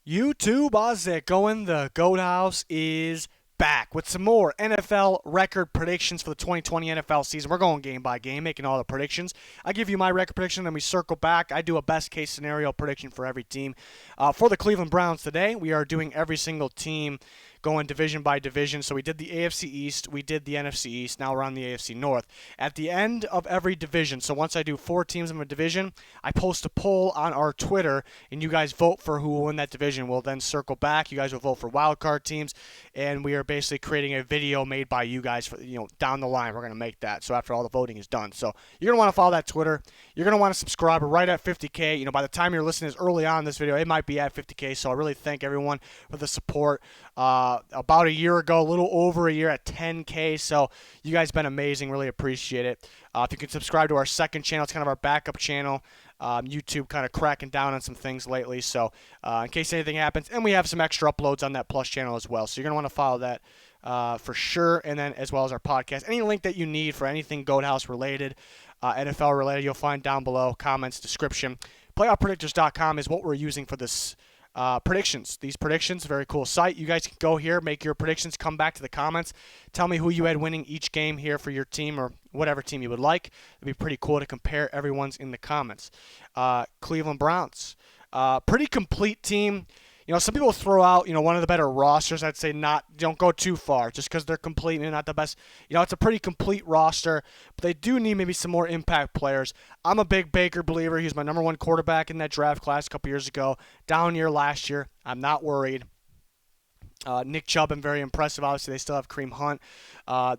YouTube, how's it going? The Goat House is back with some more NFL record predictions for the 2020 NFL season. We're going game by game, making all the predictions. I give you my record prediction, then we circle back. I do a best case scenario prediction for every team. For the Cleveland Browns today, we are doing every single team going division by division. So we did the AFC East, we did the NFC East, now we're on the AFC North. At the end of every division, so once I do 4 teams in a division, I post a poll on our Twitter, and you guys vote for who will win that division. We'll then circle back. You guys will vote for wildcard teams, and we are basically creating a video made by you guys for, down the line. We're going to make that, so after all the voting is done. So you're going to want to follow that Twitter. You're going to want to subscribe. We're right at 50K. By the time you're listening this early on in this video, it might be at 50K, so I really thank everyone for the support. About a year ago, a little over a year at 10K. So you guys been amazing. Really appreciate it. If you can subscribe to our second channel, it's kind of our backup channel. YouTube kind of cracking down on some things lately. So in case anything happens, and we have some extra uploads on that Plus channel as well. So you're going to want to follow that for sure. And then as well as our podcast. Any link that you need for anything Goat House related, NFL related, you'll find down below, comments, description. PlayoffPredictors.com is what we're using for this predictions. These predictions, very cool site. You guys can go here, make your predictions, come back to the comments, tell me who you had winning each game here for your team or whatever team you would like. It'd be pretty cool to compare everyone's in the comments. Cleveland Browns, pretty complete team. Some people throw out, one of the better rosters. I'd say don't go too far just because they're complete and not the best. It's a pretty complete roster, but they do need maybe some more impact players. I'm a big Baker believer. He was my number 1 quarterback in that draft class a couple years ago. Down year last year. I'm not worried. Nick Chubb been very impressive. Obviously, they still have Kareem Hunt.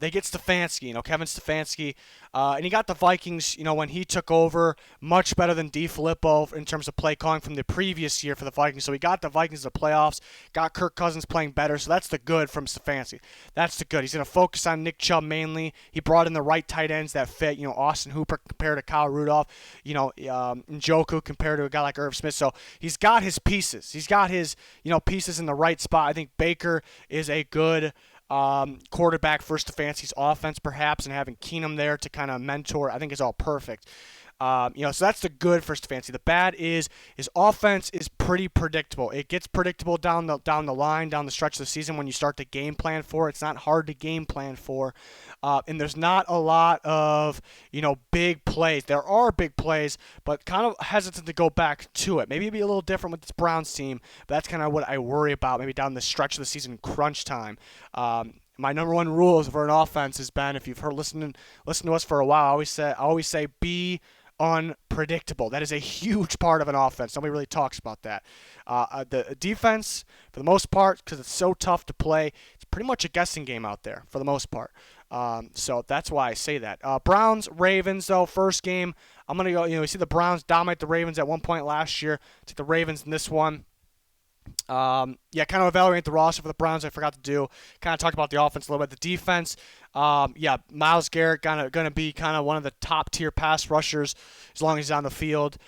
They get Stefanski, Kevin Stefanski. And he got the Vikings, when he took over, much better than DeFilippo in terms of play calling from the previous year for the Vikings. So he got the Vikings to the playoffs, got Kirk Cousins playing better. So that's the good from Stefanski. That's the good. He's going to focus on Nick Chubb mainly. He brought in the right tight ends that fit, Austin Hooper compared to Kyle Rudolph, Njoku compared to a guy like Irv Smith. So he's got his pieces. He's got his, pieces in the right spot. I think Baker is a good quarterback for Stefanski's offense, perhaps, and having Keenum there to kind of mentor, I think is all perfect. So that's the good for Stefanski. The bad is his offense is pretty predictable. It gets predictable down the line, down the stretch of the season when you start to game plan for it. It's not hard to game plan for, and there's not a lot of big plays. There are big plays, but kind of hesitant to go back to it. Maybe it'd be a little different with this Browns team, but that's kind of what I worry about. Maybe down the stretch of the season, crunch time. My number 1 rule for an offense has been, if you've listened to us for a while, I always say be unpredictable. That is a huge part of an offense. Nobody really talks about that. The defense, for the most part, because it's so tough to play, it's pretty much a guessing game out there for the most part. So that's why I say that. Browns, Ravens, though, first game, I'm going to go, you see the Browns dominate the Ravens at one point last year. Take the Ravens in this one. Kind of evaluate the roster for the Browns. I forgot to do. Kind of talk about the offense a little bit. The defense, Myles Garrett going to be kind of one of the top tier pass rushers as long as he's on the field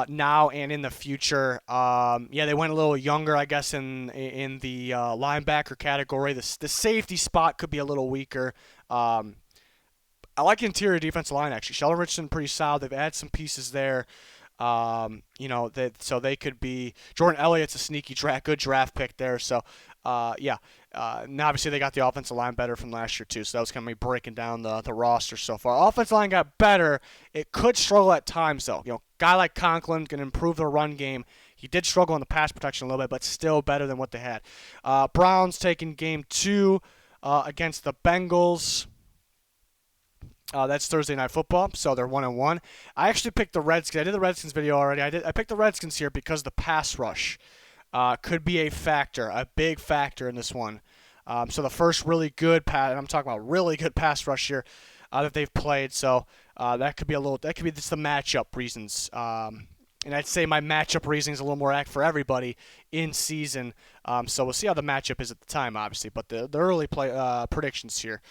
now and in the future. They went a little younger, I guess, in the linebacker category. The safety spot could be a little weaker. I like interior defensive line actually. Sheldon Richardson pretty solid. They've added some pieces there. So they could be. Jordan Elliott's a sneaky good draft pick there. So, now obviously they got the offensive line better from last year too. So that was kind of me breaking down the roster so far. Offensive line got better. It could struggle at times though. Guy like Conklin can improve the run game. He did struggle in the pass protection a little bit, but still better than what they had. Browns taking game 2 against the Bengals. That's Thursday Night Football, so they're 1-1. I actually picked the Redskins. I did the Redskins video already. I picked the Redskins here because the pass rush could be a big factor in this one. So the first really good pass, and I'm talking about really good pass rush here that they've played. So that could be just the matchup reasons. And I'd say my matchup reasoning is a little more accurate for everybody in season. So we'll see how the matchup is at the time, obviously. But the early play predictions here.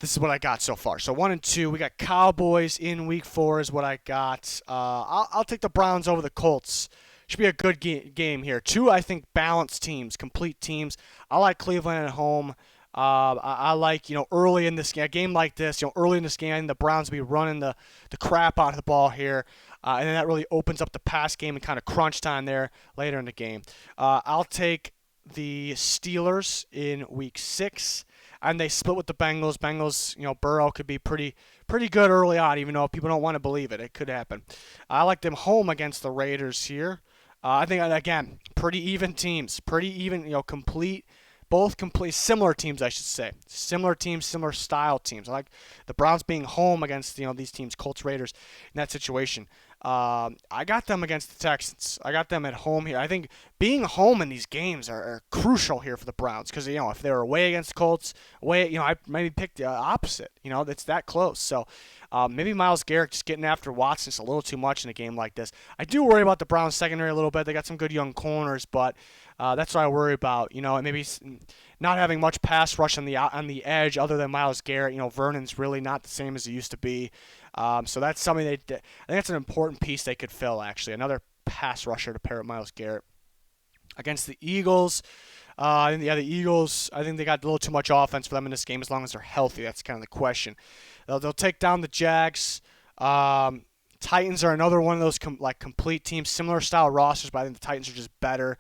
This is what I got so far. So 1 and 2, we got Cowboys in Week 4 is what I got. I'll take the Browns over the Colts. Should be a good game here. 2, I think, balanced teams, complete teams. I like Cleveland at home. I like, early in this game, a game like this, early in this game, I think the Browns will be running the crap out of the ball here. and then that really opens up the pass game and kind of crunch time there later in the game. I'll take the Steelers in Week 6. And they split with the Bengals. Bengals, Burrow could be pretty good early on, even though people don't want to believe it. It could happen. I like them home against the Raiders here. I think, again, pretty even teams. Pretty even, both complete, similar teams, I should say. Similar teams, similar style teams. I like the Browns being home against, these teams, Colts, Raiders, in that situation. I got them against the Texans. I got them at home here. I think being home in these games are crucial here for the Browns because, if they were away against the Colts, I maybe picked the opposite. It's that close. So maybe Myles Garrett just getting after Watson is a little too much in a game like this. I do worry about the Browns secondary a little bit. They got some good young corners, but that's what I worry about. Maybe not having much pass rush on the edge other than Myles Garrett. Vernon's really not the same as he used to be. So that's something I think that's an important piece they could fill, actually. Another pass rusher to pair with Myles Garrett. Against the Eagles, the Eagles, I think they got a little too much offense for them in this game as long as they're healthy. That's kind of the question. They'll take down the Jags. Titans are another one of those complete teams, similar style rosters, but I think the Titans are just better.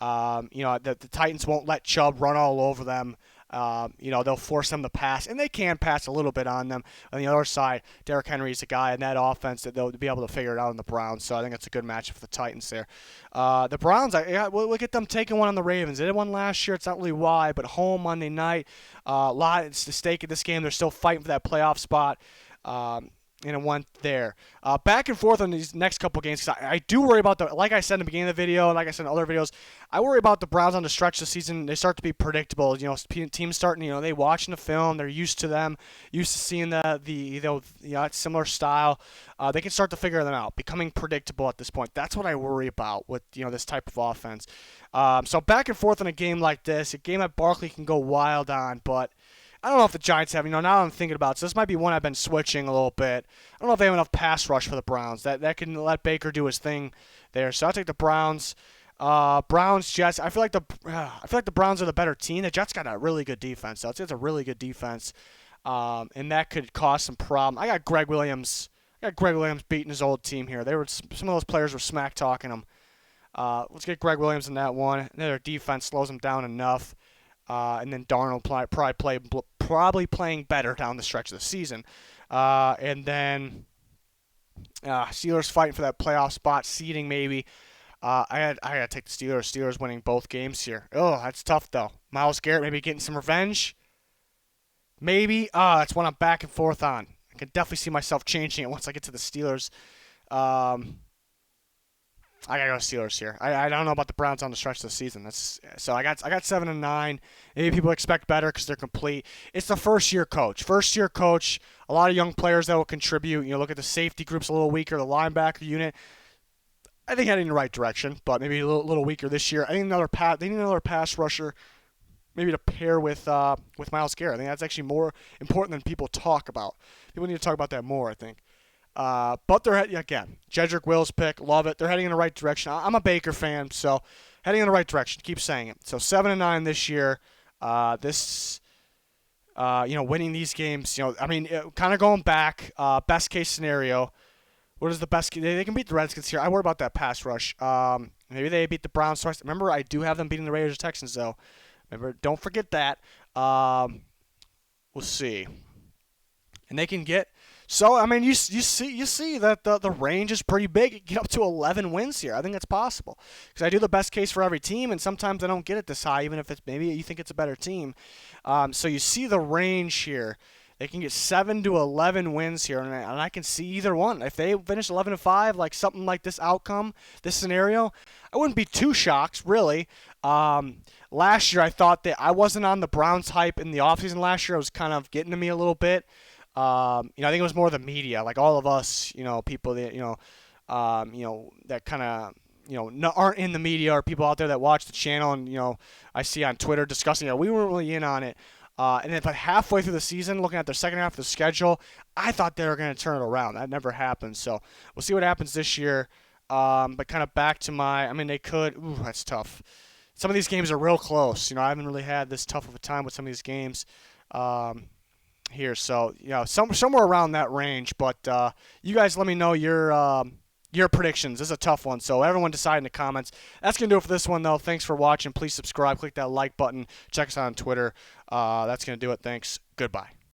The Titans won't let Chubb run all over them. They'll force them to pass, and they can pass a little bit on them. On the other side, Derrick Henry is a guy in that offense that they'll be able to figure it out on the Browns. So I think it's a good matchup for the Titans there. The Browns, we'll get them taking one on the Ravens. They did one last year. It's not really why, but home Monday night. It's the stake at this game. They're still fighting for that playoff spot. And it went there. Back and forth on these next couple games because I do worry about like I said in the beginning of the video and like I said in other videos, I worry about the Browns on the stretch this season. They start to be predictable. Teams starting, they watching the film. They're used to them, used to seeing it's similar style. They can start to figure them out, becoming predictable at this point. That's what I worry about with, this type of offense. So back and forth in a game like this, a game that Barkley can go wild on, but I don't know if the Giants have, now I'm thinking about it, so this might be one I've been switching a little bit. I don't know if they have enough pass rush for the Browns. That can let Baker do his thing there. So I'll take the Browns. Browns, Jets. I feel like the Browns are the better team. The Jets got a really good defense, so it's a really good defense. And that could cause some problem. I got Greg Williams beating his old team here. Some of those players were smack talking him. Let's get Greg Williams in that one. Their defense slows him down enough. And then Darnold probably playing better down the stretch of the season. And then Steelers fighting for that playoff spot, seeding maybe. I gotta take the Steelers. Steelers winning both games here. Oh, that's tough though. Myles Garrett maybe getting some revenge. Maybe. That's one I'm back and forth on. I can definitely see myself changing it once I get to the Steelers. I gotta go Steelers here. I don't know about the Browns on the stretch of the season. So I got 7-9. Maybe people expect better because they're complete. It's the first year coach. A lot of young players that will contribute. Look at the safety group's a little weaker. The linebacker unit, I think heading in the right direction, but maybe a little weaker this year. I think they need another pass rusher, maybe to pair with Myles Garrett. I think that's actually more important than people talk about. People need to talk about that more, I think. But they're again, Jedrick Wills pick, love it. They're heading in the right direction. I'm a Baker fan, so heading in the right direction. Keep saying it. So 7-9 this year. Winning these games. Kind of going back. Best case scenario. What is the best? They can beat the Redskins here. I worry about that pass rush. Maybe they beat the Browns twice. Remember, I do have them beating the Raiders or Texans though. Remember, don't forget that. We'll see. And they can get. So, you see that the range is pretty big. You get up to 11 wins here. I think it's possible. Because I do the best case for every team, and sometimes I don't get it this high, even if it's maybe you think it's a better team. So you see the range here. They can get 7 to 11 wins here, and I can see either one. If they finish 11-5, like something like this outcome, this scenario, I wouldn't be too shocked, really. Last year, I thought that I wasn't on the Browns hype in the offseason last year. It was kind of getting to me a little bit. I think it was more the media, like all of us, people that, that kind of, aren't in the media or people out there that watch the channel and, I see on Twitter discussing it. We weren't really in on it. And then about halfway through the season, looking at their second half of the schedule, I thought they were going to turn it around. That never happened. So we'll see what happens this year. But kind of back to they could. Ooh, that's tough. Some of these games are real close. I haven't really had this tough of a time with some of these games. Here, so somewhere around that range. But you guys, let me know your your predictions. This is a tough one, so everyone decide in the comments. That's going to do it for this one, though. Thanks for watching. Please subscribe. Click that like button. Check us out on Twitter. That's going to do it. Thanks. Goodbye.